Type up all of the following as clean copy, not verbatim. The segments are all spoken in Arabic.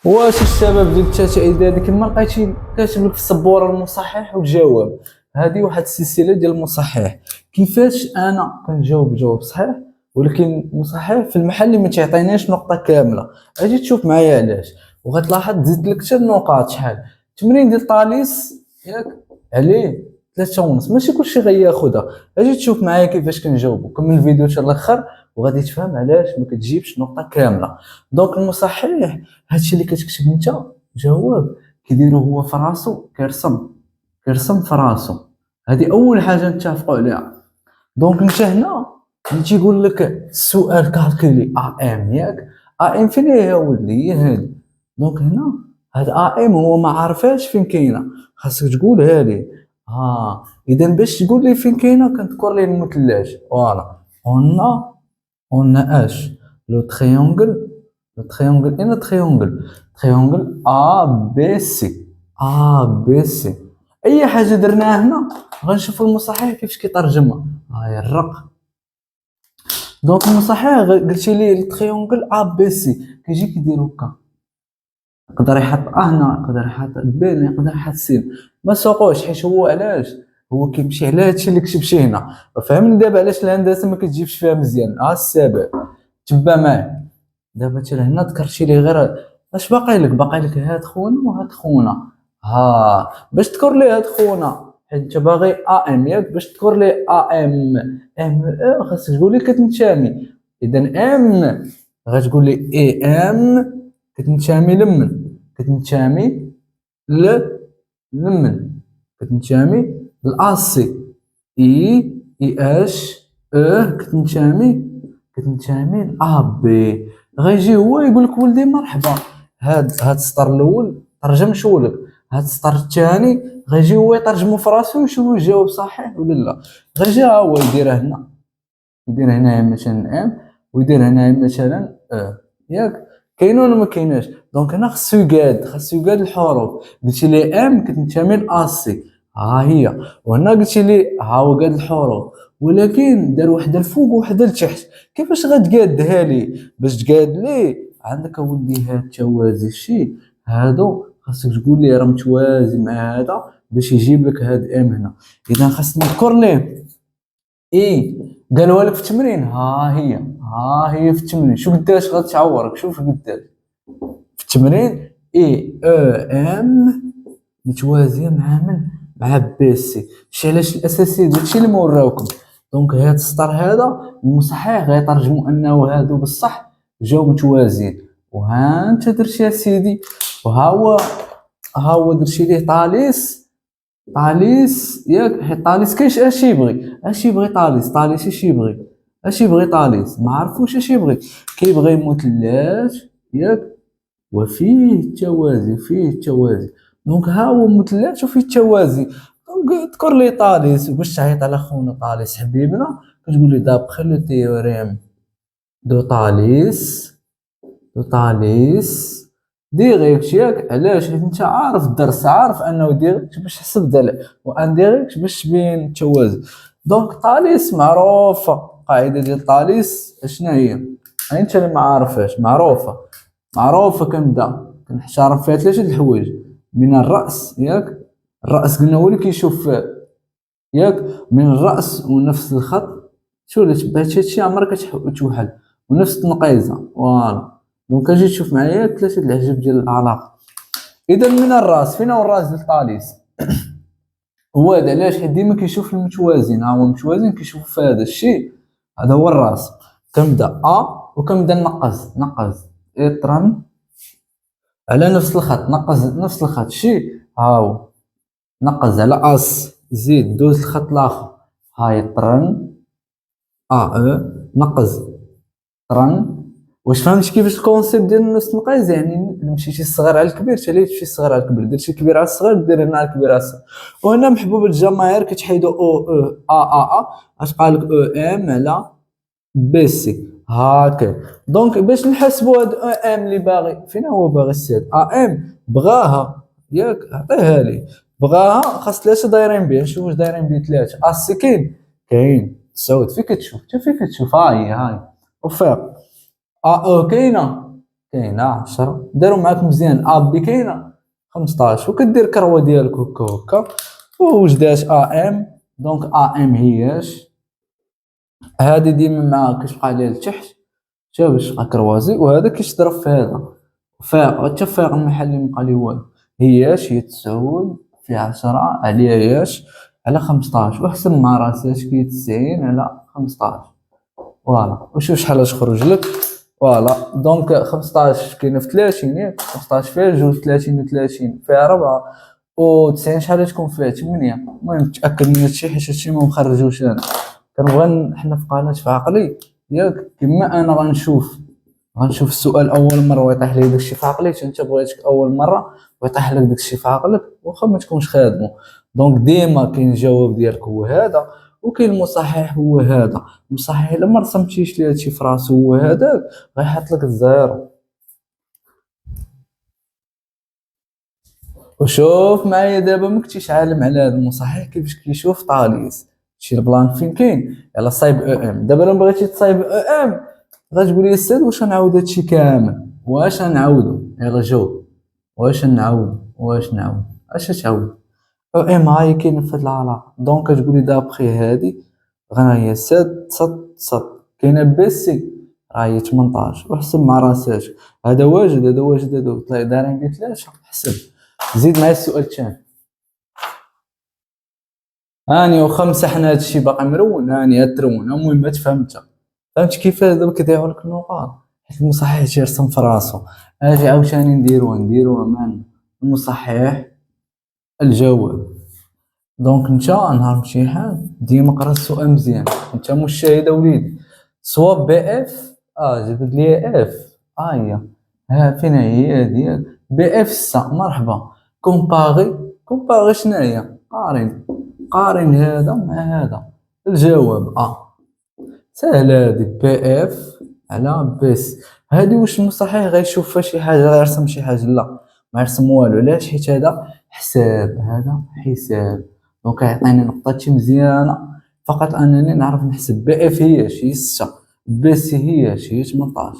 واش الشباب ديال التتعيد هذيك ما لقيتي كاتب لك في السبوره المصحح وتجاوب؟ هذه واحد السلسله ديال المصحح. كيفاش انا كنجاوب جواب صحيح ولكن مصحح في المحل اللي ما تعطينيش نقطه كامله؟ اجي تشوف معايا علاش، وغتلاحظ زدت لك حتى النقاط شحال. التمرين ديال طاليس ياك عليه 3 ونص، ماشي كلشي غياخدها. اجي تشوف معايا كيفاش كنجاوبو، كمل الفيديو حتى الاخر وغادي تفهم علاش ما كتجيبش نقطه كامله. دونك المصحح هادشي اللي كتكتب انت جواب كيديرو هو في راسو، كيرسم في راسو. هذه اول حاجه نتفقوا عليها. دونك انت هنا اللي تيقول لك السؤال كالكولي ام ياك، ام فين هي يا ولدي؟ هي هذه. دونك هنا هاد ام هو ما عارفاش فين كاينه، خاصك تقولها ليه. اذا باش تقول لي فين كاينه كنذكر ليه المثلث. فوالا on a H, le triangle et le triangle ABC. ABC. أي حاجة درناها هنا غنشوفوا المصحح كيفاش كيترجمها. هاي الرق. دونك المصحح قلتي لي التريونغل ABC كيجي كيدير هكا، يقدر يحط هنا، يقدر يحط ب، يقدر يحط س. ما سوقوش حيت هو علاش هو كيمشي على هادشي اللي كتبتي هنا. فهمني دابا علاش الهندسه ما كتجيبش فيها مزيان. السبب تبع معايا. دابا حتى لهنا ذكرتي لي غير اش باقي لك؟ باقي لك هاد خونا وهاد خونا. باش تذكر لي هاد خونا حيت انت باغي ام ياك، باش تذكر لي ام خاصك تقول لي كتنتمي. اذا ام غتقول لي اي ام كتنتمي لمن؟ كتنتمي لمن؟ كتنتمي لاسي. اي اش كتنتمي لابي. غيجي هو يقول لك ولدي مرحبا، هاد السطر الاول ترجمشو لك، هاد السطر الثاني غيجي هو يترجمو في راسو ويشوف الجواب صحيح ولا لا. غيجي ها هو يديرها هنا، يدير هنايا مثلا ام، ويدير هنايا مثلا ياك. كاين ولا ما كايناش؟ دونك هنا خاصو يقاد الحروف. قلتي لي ام كتنتمي لاسي، ها هي. وهنا قلتي لي ها هو قاد الحروف، ولكن دار وحده الفوق وحده لتحت. كيفاش غتقادها لي؟ باش تقاد لي عندك اولدي هاد التوازي شي هادو خاصك تقول لي راه متوازي مع هذا باش يجيب لك هاد ام هنا. اذا خاصني نذكر ليه اي قالوها لك في التمرين. ها هي في التمرين. شو قداش غتعورك؟ شوف قداش في التمرين. اي ام متوازيه مع من؟ مع بي سي. شي علاش الاساسي داكشي اللي موراوكم. دونك هاد السطر هذا المصحح غيترجموا انه هادو بصح جاو متوازيين. وها انت درتي يا سيدي، ها هو درتي ليه طاليس ياك. حيت طاليس كاينش اش يبغي طاليس اش يبغي طاليس ما عرفوش اش يبغي. كيبغي مثلث ياك وفيه التوازي. دونك ها هو مثلث وفيه التوازي. دونك اذكر لي طاليس. باش تعيط على خونا طاليس حبيبنا كتقول لي دابخي لو تيوريم دو طاليس ديريكت ياك. علاش؟ حيت انت عارف الدرس، عارف انه ديريكت باش تحسب دلع، وان ديريكت باش تبين التوازي. دونك طاليس معروفه، قاعده ديال طاليس شنو هي؟ انت اللي ما عارفاش. معروفه كنحترم فيها 3 د الحوايج. من الراس ياك، الراس قلنا هو اللي كيشوف ياك. من الراس ونفس الخط. شو اللي تبعت هادشي عمرك توحل، ونفس التنقيزه. فوالا. دونك اجي تشوف معايا 3 د الحجب ديال العلاقه. اذا من الراس، فين هو الراس ديال طاليس؟ هو هذا. علاش؟ حيت ديما كيشوف المتوازن. ها هو المتوازن كيشوف في هذا الشيء. هذا هو الراس. كنبدا وكنبدا نقز اطرن على نفس الخط. نقز نفس الخط شي. ها هو نقز على اس، زيد دوز الخط الاخر. هاي طرن نقز طرن. واش فهمتي كيفاش الكونسيبت ديال نفس النقيز؟ يعني مشيتي الصغير على الكبير تالي تمشي الصغير على الكبير، درتي الكبير على الصغير دير هنا على الكبير على الصغير. وهنا محبوب الجماهير كتحيدوا اش قال لك ام على بي سي هاكا. دونك باش نحسبوا هاد ام اللي باغي، فين هو باغي السيد ام بغاها ياك عطيها لي. بغاها خاص 3 دايرين بيه. نشوف واش دايرين بيه 3. السي كاين سعود. فين كتشوف؟ هاي وفاق. كاينه كاينه 10 داروا معاك مزيان، ا بي كاينه 15 وكدير كروه ديالك هكا هكا ووجدات ا ام. دونك ا ام هياش هادي ديما معاك كتبقى عليها لتحت حتى باش تبقى كروازي، وهذا كيتضرب في هذا فاق حتى فاق المحلي مبقى ليه والو. هي 9 في 10 عليها ياش على 15 وحسب مع راسك كي 90 على 15. فوالا وشوف شحال تخرج لك. فوالا دونك 15 كاينه في 30 ياك 15 فيها جوج 30 و30 فيها 4 و90 شحال تكون فيها 8. المهم تاكد من هادشي حيت هادشي ما مخرجوش انا، كنبغي حنا في قناه في عقلي ياك كما انا غنشوف السؤال اول مره ويطيح لي داكشي في عقلي حتى انت بغيتك اول مره ويطيح لك داكشي في عقلك واخا ما تكونش خادمه. دونك ديما كاين الجواب ديالك هو هذا وكاين المصحح هو هذا. المصحح الا ما رسمتيش ليه هادشي في راسو هو هذاك غيحط لك الزيرو. وشوف معايا دابا ما كنتيش عالم على هذا المصحح كيفاش كيشوف طاليس شي البلان فين كاين. يلا صايب او ام. دابا الا بغيتي تصايب او ام غتقول لي السيد واش غنعاود هادشي كامل، واش غنعاودو؟ يلا جاوب. واش نعاود اش تعاود؟ او ام هاي كاين في هاد العلاقه. دونك كتقول لي دابخي هادي غنا هي 7 9 كاينه بي سي راه هي 18 وحسب مع راسك. هذا واجد هذا طلع دارين لي 3 حسب. زيد معايا السؤال الثاني. هاني وخمسه حنا هادشي باقي مرون هاني ترون. المهم ما فهمت كيف دابا كيضيعوا لك النقاط حيت المصحح تيرسم في راسو. اجي عاوتاني نديروها مان المصحح الجواب. دونك انت نهار الامتحان ديما قرا السؤال مزيان. انت مشاهد وليدي صواب بي اف جبد لي اف هي ها فين هي ديال بي اف 6 مرحبا. كومباغي شنو هي؟ قارن هذا مع هذا. الجواب سهله هذه بي اف على بيس. هذه واش المصحح غيشوف فيها شي حاجه غيرسم شي حاجه؟ لا ما يرسم والو. علاش؟ حيت هذا حساب هذا حساب. دونك يعطيني نقطتي مزيانه فقط انني نعرف نحسب. بي اف هي 6 بي سي هي 18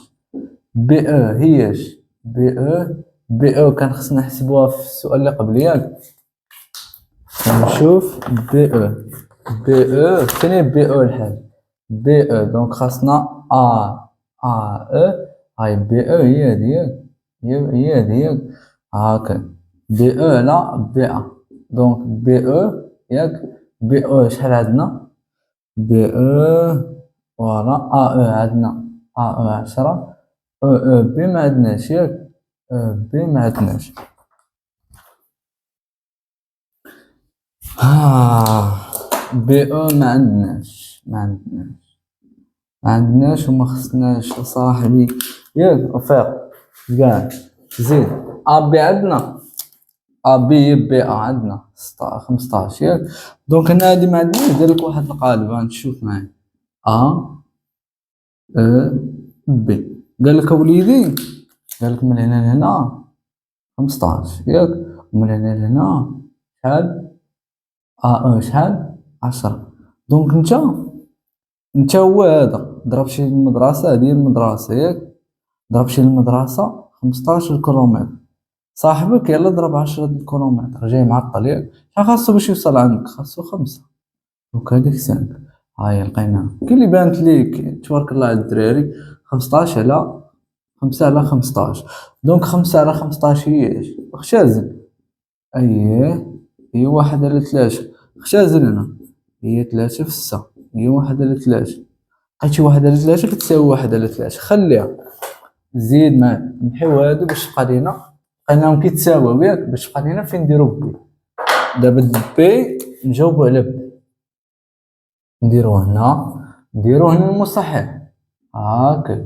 بي او هياش بي او كان خصنا نحسبوها في السؤال اللي قبل ياك. نشوف بي او فين بي او الحال بي او. دونك خاصنا او هاي بي او هي ديال هاكا بي او على بي ا. دونك بي او ياك بي او شحال عندنا؟ بي او فوالا او عندنا او 10 او بي ما عندناش ياك بي ما عندناش. بي او ما عندناش وما خصناش صاحبي ياك رفيق كاع. زيد ابي عندنا بي عندنا 15 ياك. دونك هنا هادي ما عندناش دير لك واحد القالب غنشوف معايا ا بي. قال لك وليدي قال لك من هنا لهنا 15 ياك ومن هنا لهنا شحال شحال 10. دونك انت هو هذا ضرب شي المدرسه هذه المدرسه ياك ضرب شي المدرسه 15 كيلومتر. صاحبك يلا ضرب 10 كيلومتر جاي معطل ياك شحال خاصو باش يوصل عندك؟ خاصو 5. دونك هذيك 5 هاي لقيناها. كاين اللي بانت ليك تبارك الله على الدراري 15 على 5 على 15. دونك 5 على 15 هي اختازل هي 1 على 3 اختازل هنا هي 3 في 6 هي 1 على 3 لقيتي 1 على 3 كتساوي 1 على 3 خليها. زيد ما نحيو هادو باش تبقى لينا لقيناهم كيتساويو ياك باش تبقى لينا فين نديرو بي. دابا بي نجاوبو على بي نديروه هنا المصحح هاكا.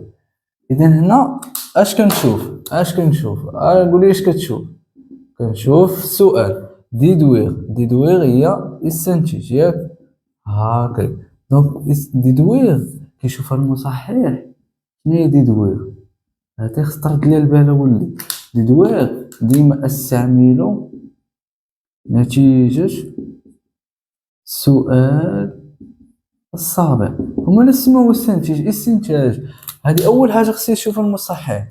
اذا هنا اش كنشوف قولي اش كتشوف؟ كنشوف السؤال ديدوير هي يستنتج ياك هاكا. دونك ديدوير كيشوف المصحح شنو هي ديدوير. هادي خص ترد ليا البال ولدي. ديدوير ديما استعملو نتيجة السؤال السابق. هما اللي سموه استنتاج. هذه اول حاجه خصني نشوف المصحح.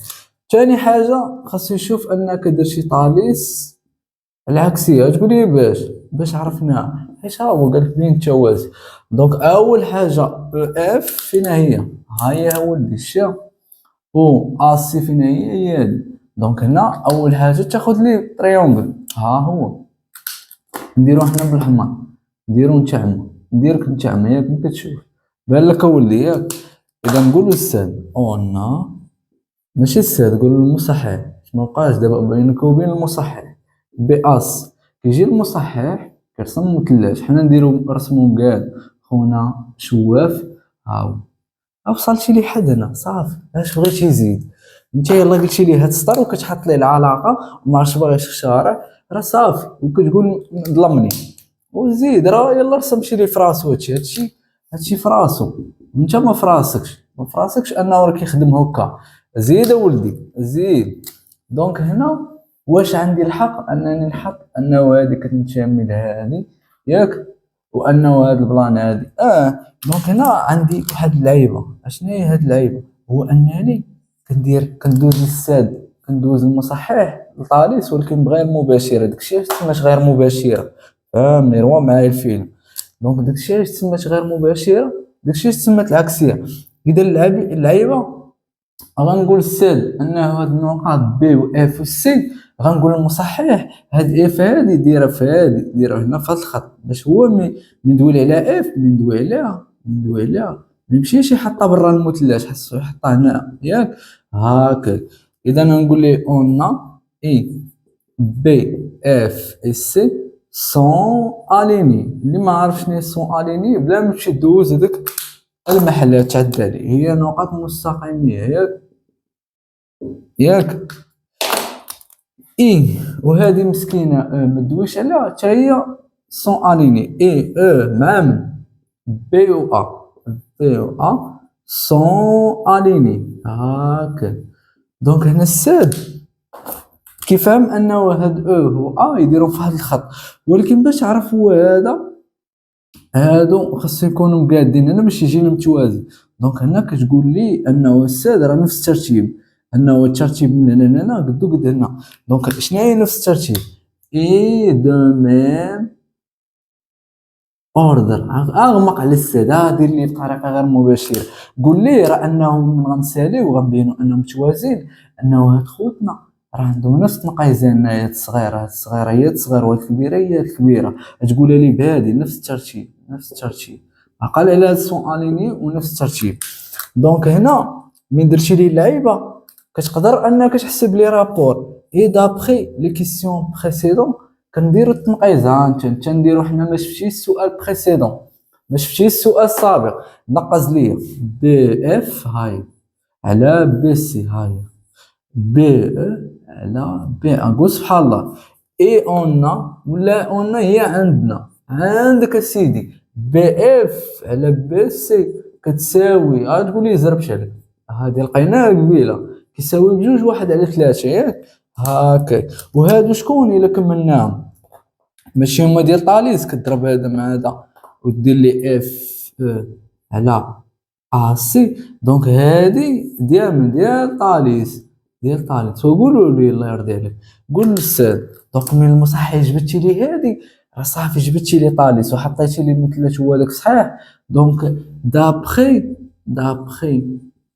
ثاني حاجه خاصو يشوف انك دير شي طاليس العكسيه. تقول لي باش عرفنا ايش هو؟ قال لك بين التوازي. دونك اول حاجه اف فينا هي، ها هي ولدي الشا، و اسي فينا هي هادي. دونك هنا اول حاجه تاخذ لي تريونغل، ها هو نديرو حنا بالحمار، نديرو نتعمو، نديرك نتعمى ياك ما كتشوف بان لك اولدي ياك. اذا نقولو الساد اون، ماشي الساد، قول المصحح، ما بقاش دابا بينك وبين المصحح بي اس. كيجي المصحح كيرسم مثلاث، حنا نديرو رسمهم كاع خونا شواف. هاو وصلتي لي حد هنا صافي، اش بغيتي يزيد؟ انت يلا قلتي لي هاد السطر وكتحط ليه العلاقه وما عرفتش باغي الشارع، راه صافي وكتقول ظلمني وزيد. راه يلا رسم شي لي في راسو هادشي في راسو، وانت ما في راسكش، ما في راسكش انه راه كيخدم هكا. زيد اولدي زيد. دونك هنا واش عندي الحق انني نحط انه هادي كتنتمي لهادي ياك، وانه هاد البلان هادي دونك هنا عندي واحد اللعيبه. اشنو هي هاد اللعيبه؟ هو انني كندوز للساد، كندوز المصحح لطاليس ولكن بغير مباشره. داكشي علاش تسمات غير مباشره، فهمني روا معايا الفيلم. دونك داكشي علاش تسمات غير مباشره، داكشي علاش تسمات العكسيه. اذا اللعيبه غنقول الساد انه هاد النقاط بي و اف و سي، غنقول المصحح هاد اف هادي ديرها في هادي، ديرها هنا في هاد الخط، باش هو من دوي على اف، من دوي عليها ما يمشيش يحطها برا المثلث، خاصو يحطها هنا ياك هاكا. اذا نقول ليه اون اي بي اف اي سي سون اليني. اللي ما عارف شنو سون اليني بلا ما تمشي دوز هذاك المحلات تاع الدالي، هي نقاط مستقيميه ياك. اي وهذه مسكينه ما دويش عليها حتى هي سون اليني، اي مع من بي و ا، بي و ا سون اليني هاكا. دونك هنا الساد كيفهم انه هاد و ا يديروا في هذا الخط، ولكن باش تعرف هو هادو خاصو يكونوا مقادين هنا باش يجينا متوازي. دونك هنا كتقول لي انه الساد راه نفس الترتيب، انه الترتيب من هنا لهنا قدو قد هنا. دونك شنو هي نفس الترتيب؟ اي دو ميم اوردر. اغمق على الساد، دير لي بطريقه غير مباشره، قول لي راه انه من غنساليو وغنبينوا انهم متوازين، انه هاد خوتنا راه عندهم نفس المقايزين. هاد الصغيره، هاد الصغيره هي الصغيره، وهاد الكبيره هي الكبيره. تقولها لي بهادي نفس الترتيب، نفس الترتيب، عقل على هاد السون اليني ونفس الترتيب. دونك هنا من درتي لي اللعيبه كتقدر انك تحسب لي رابور اي دابخي لي كيسيون بريسيدون. كنديرو التنقيزه، انت نديرو حنا ما شفتيش السؤال بريسيدون، ما شفتيش السؤال السابق، نقز ليا بي اف هاي على بي سي هاي، بي على بي ان. قول سبحان الله. اي اون ولا اون هي عندنا، عندك اسيدي بي اف على بي سي كتساوي، تقول لي زربش عليك، هذه لقيناها قبيله كيساوي بجوج واحد على ثلاثة ياك هاكا. وهادو شكون الا كملناهم؟ ماشي هما ديال طاليس، كضرب هذا مع هذا ودير لي اف على سي. دونك هادي ديال طاليس، ديال طاليس. وقولوا لي الله يرضي عليك، قول للساد. دونك من المصحح جبتي لي هادي، راه صافي جبتي لي طاليس وحطيتي لي مثلث هو داك صحيح. دونك دابخي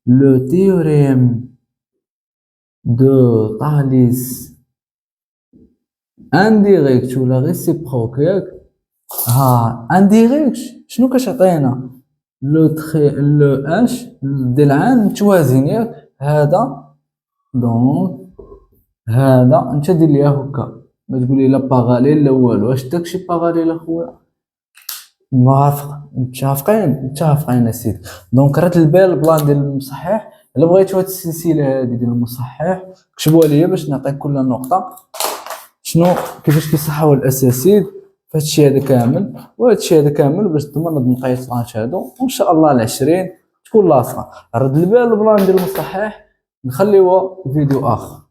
لو تيوريم دو طاليس انديريكت ولا ريسيبروك ياك، انديريكت شنو كتعطينا؟ لو اش ديال عام متوازن ياك. هذا دونك هذا انت دير ليها هكا، ما تقول لي لا باغاليل لا والو. واش داكشي باغاليل اخويا؟ موافق، متفقين اسيدي. دونك راه البال البلان ديال المصحح. الا بغيتو هاد السلسله هادي ديال المصحح كتبوها ليا باش نعطيك كل نقطه شنو كيفاش كيصححوا الاساسيد في هادشي هذا كامل، وهادشي هذا كامل باش تضمن هاد المقياسات هادو، وان شاء الله ال20 تكون لاصقه. رد البال البلان ديال المصحح نخليوها فيديو اخر.